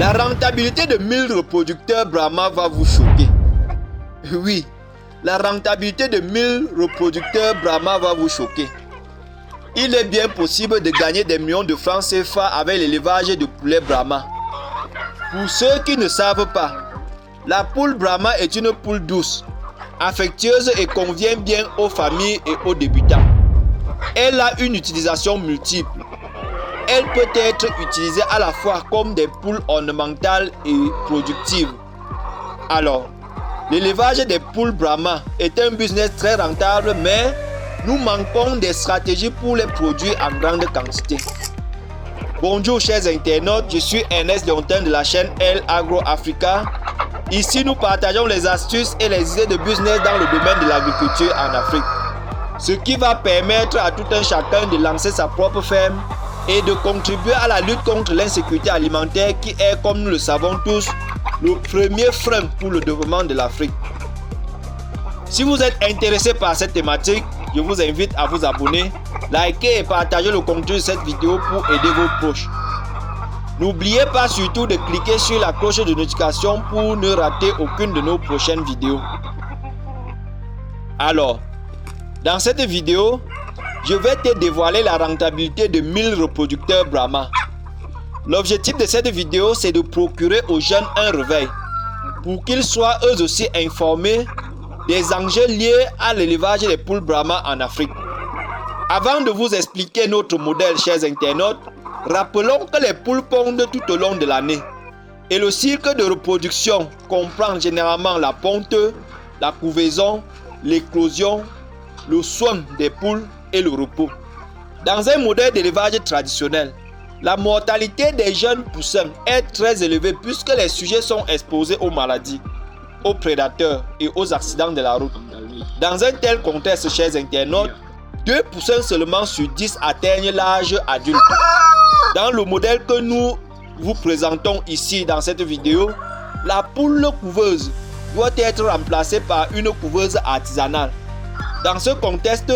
La rentabilité de 1000 reproducteurs Brahma va vous choquer. Oui, la rentabilité de 1000 reproducteurs Brahma va vous choquer. Il est bien possible de gagner des millions de francs CFA avec l'élevage de poulets Brahma. Pour ceux qui ne savent pas, la poule Brahma est une poule douce, affectueuse et convient bien aux familles et aux débutants. Elle a une utilisation multiple. Elle peut être utilisée à la fois comme des poules ornementales et productives. Alors, l'élevage des poules Brahma est un business très rentable, mais nous manquons des stratégies pour les produire en grande quantité. Bonjour chers internautes, je suis Ernest Leontin de la chaîne El Agro Africa. Ici, nous partageons les astuces et les idées de business dans le domaine de l'agriculture en Afrique. Ce qui va permettre à tout un chacun de lancer sa propre ferme et de contribuer à la lutte contre l'insécurité alimentaire qui est, comme nous le savons tous, le premier frein pour le développement de l'Afrique. Si vous êtes intéressé par cette thématique, je vous invite à vous abonner, liker et partager le contenu de cette vidéo pour aider vos proches. N'oubliez pas surtout de cliquer sur la cloche de notification pour ne rater aucune de nos prochaines vidéos. Alors, dans cette vidéo, je vais te dévoiler la rentabilité de 1000 reproducteurs Brahma. L'objectif de cette vidéo, c'est de procurer aux jeunes un réveil pour qu'ils soient eux aussi informés des enjeux liés à l'élevage des poules Brahma en Afrique. Avant de vous expliquer notre modèle, chers internautes, rappelons que les poules pondent tout au long de l'année et le cycle de reproduction comprend généralement la ponte, la couvaison, l'éclosion, le soin des poules et le repos. Dans un modèle d'élevage traditionnel, la mortalité des jeunes poussins est très élevée puisque les sujets sont exposés aux maladies, aux prédateurs et aux accidents de la route. Dans un tel contexte, chers internautes, 2 poussins seulement sur 10 atteignent l'âge adulte. Dans le modèle que nous vous présentons ici dans cette vidéo, la poule couveuse doit être remplacée par une couveuse artisanale. Dans ce contexte,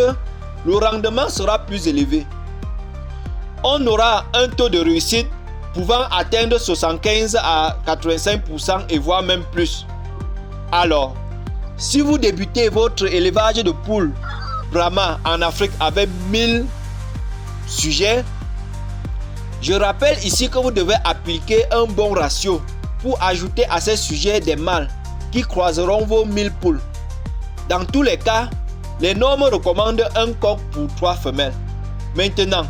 le rendement sera plus élevé. On aura un taux de réussite pouvant atteindre 75 à 85% et voire même plus. Alors, si vous débutez votre élevage de poules Brahma en Afrique avec 1000 sujets, je rappelle ici que vous devez appliquer un bon ratio pour ajouter à ces sujets des mâles qui croiseront vos 1000 poules. Dans tous les cas, les normes recommandent un coq pour 3 femelles. Maintenant,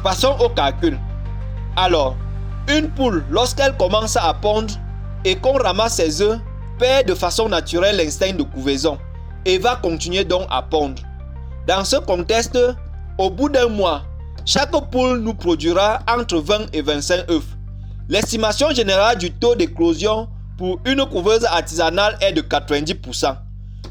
passons au calcul. Alors, une poule, lorsqu'elle commence à pondre et qu'on ramasse ses œufs, perd de façon naturelle l'instinct de couvaison et va continuer donc à pondre. Dans ce contexte, au bout d'un mois, chaque poule nous produira entre 20 et 25 œufs. L'estimation générale du taux d'éclosion pour une couveuse artisanale est de 90%.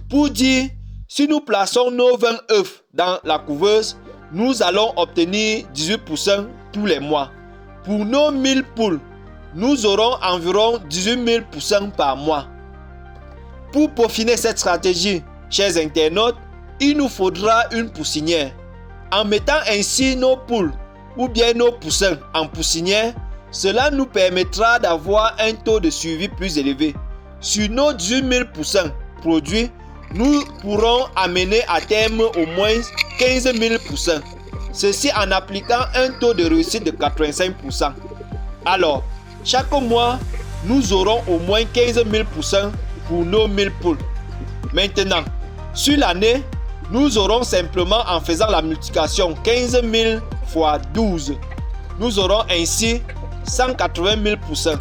Pour dire, si nous plaçons nos 20 œufs dans la couveuse, nous allons obtenir 18% tous les mois. Pour nos 1000 poules, nous aurons environ 18 000% par mois. Pour peaufiner cette stratégie, chers internautes, il nous faudra une poussinière. En mettant ainsi nos poules ou bien nos poussins en poussinière, cela nous permettra d'avoir un taux de suivi plus élevé. Sur nos 18 000 poussins produits, nous pourrons amener à terme au moins 15 000 poussins. Ceci en appliquant un taux de réussite de 85%. Alors, chaque mois, nous aurons au moins 15 000 poussins pour nos 1000 poules. Maintenant, sur l'année, nous aurons simplement en faisant la multiplication 15 000 fois 12. Nous aurons ainsi 180 000 poussins.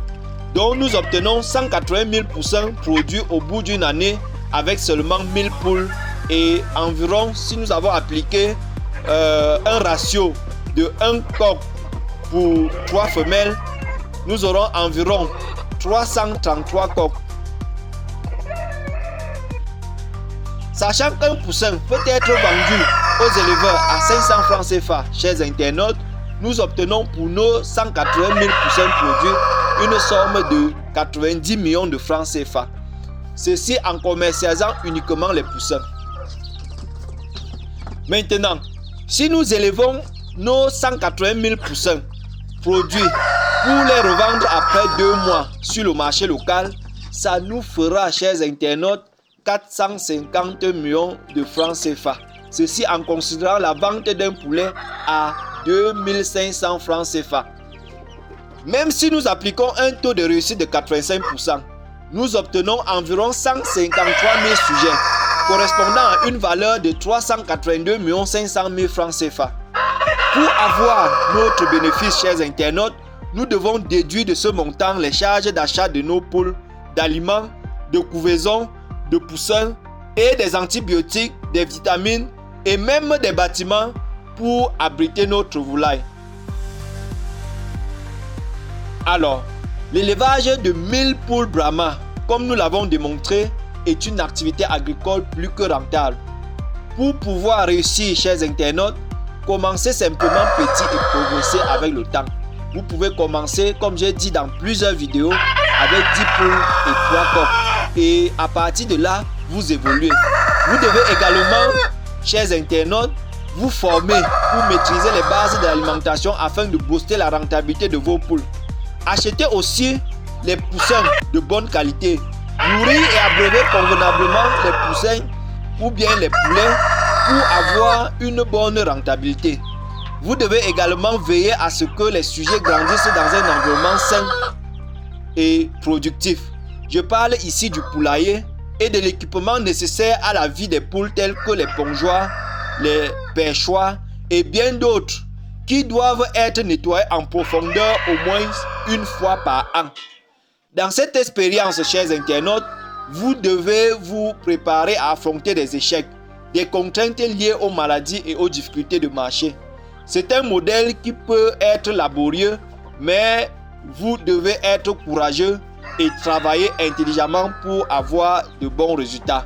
Donc nous obtenons 180 000 poussins produits au bout d'une année avec seulement 1000 poules et environ, si nous avons appliqué un ratio de 1 coq pour 3 femelles, nous aurons environ 333 coqs. Sachant qu'un poussin peut être vendu aux éleveurs à 500 francs CFA, chers internautes, nous obtenons pour nos 180 000 poussins produits une somme de 90 millions de francs CFA. Ceci en commercialisant uniquement les poussins. Maintenant, si nous élevons nos 180 000 poussins produits pour les revendre après 2 mois sur le marché local, ça nous fera, chers internautes, 450 millions de francs CFA. Ceci en considérant la vente d'un poulet à 2500 francs CFA. Même si nous appliquons un taux de réussite de 85%, nous obtenons environ 153 000 sujets, correspondant à une valeur de 382 500 000 francs CFA. Pour avoir notre bénéfice, chers internautes, nous devons déduire de ce montant les charges d'achat de nos poules, d'aliments, de couvaison, de poussins et des antibiotiques, des vitamines et même des bâtiments pour abriter notre volaille. Alors, l'élevage de 1000 poules Brahma, comme nous l'avons démontré, est une activité agricole plus que rentable. Pour pouvoir réussir, chers internautes, commencez simplement petit et progresser avec le temps. Vous pouvez commencer, comme j'ai dit dans plusieurs vidéos, avec 10 poules et 3 coqs. Et à partir de là, vous évoluez. Vous devez également, chers internautes, vous former pour maîtriser les bases de l'alimentation afin de booster la rentabilité de vos poules. Achetez aussi les poussins de bonne qualité. Nourrir et abreuver convenablement les poussins ou bien les poulets pour avoir une bonne rentabilité. Vous devez également veiller à ce que les sujets grandissent dans un environnement sain et productif. Je parle ici du poulailler et de l'équipement nécessaire à la vie des poules tels que les pongeoirs, les perchoirs et bien d'autres qui doivent être nettoyés en profondeur au moins une fois par an. Dans cette expérience, chers internautes, vous devez vous préparer à affronter des échecs, des contraintes liées aux maladies et aux difficultés de marché. C'est un modèle qui peut être laborieux, mais vous devez être courageux et travailler intelligemment pour avoir de bons résultats.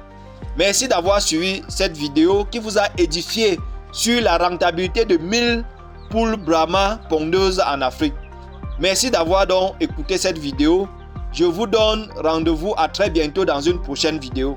Merci d'avoir suivi cette vidéo qui vous a édifié sur la rentabilité de 1000 poules Brahma pondeuses en Afrique. Merci d'avoir donc écouté cette vidéo. Je vous donne rendez-vous à très bientôt dans une prochaine vidéo.